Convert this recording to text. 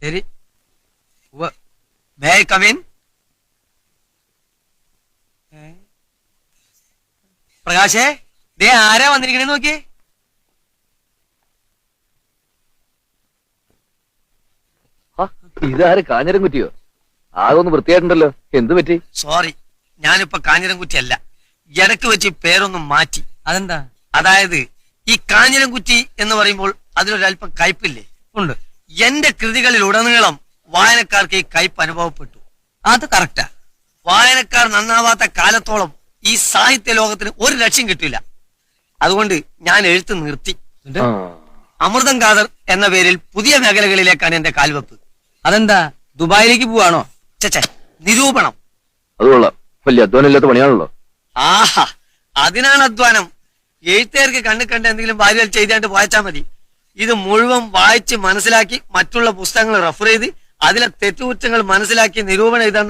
ശരി. May I come in? പ്രകാശേ, ദേ ആരാ വന്നിരിക്കണേന്ന് നോക്കിയേ. ഇതാര് കാഞ്ഞിരം കുറ്റിയോ? ആകൊന്ന് വൃത്തിയായിട്ടുണ്ടല്ലോ, എന്തു പറ്റി? സോറി, ഞാനിപ്പോ കാഞ്ഞിരംകുറ്റിയല്ല, ഇടക്ക് വെച്ച് പേരൊന്നും മാറ്റി. അതെന്താ? അതായത് ഈ കാഞ്ഞിരംകുറ്റി എന്ന് പറയുമ്പോൾ അതിലൊരല്പം കയ്പില്ലേ? ഉണ്ട്. എന്റെ കൃതികളിൽ ഉടനീളം വായനക്കാർക്ക് ഈ കയ്പ് അനുഭവപ്പെട്ടു. അത് കറക്റ്റാ. വായനക്കാർ നന്നാവാത്ത കാലത്തോളം ഈ സാഹിത്യ ലോകത്തിന് ഒരു ലക്ഷ്യം കിട്ടില്ല. അതുകൊണ്ട് ഞാൻ എഴുത്ത് നിർത്തി. അമൃതം ഖാദർ എന്ന പേരിൽ പുതിയ മേഖലകളിലേക്കാണ് എന്റെ കാൽവെപ്പ്. അതെന്താ, ദുബായിലേക്ക് പോവാണോ? ചേ, നിരൂപണം. അത് കൊള്ളാം, വലിയ അധ്വാനം ഇല്ലാത്ത പണിയാണല്ലോ. ആഹാ, അതിനാണ് അധ്വാനം. എഴുത്തുകാർക്ക് കണ്ണു കണ്ട് എന്തെങ്കിലും വാരികൾ ചെയ്താണ്ട് വായിച്ചാൽ മതി. ഇത് മുഴുവൻ വായിച്ച് മനസ്സിലാക്കി മറ്റുള്ള പുസ്തകങ്ങൾ റെഫർ ചെയ്ത് അതിലെ തെറ്റുകുറ്റങ്ങൾ മനസ്സിലാക്കി നിരൂപണം എഴുതാൻ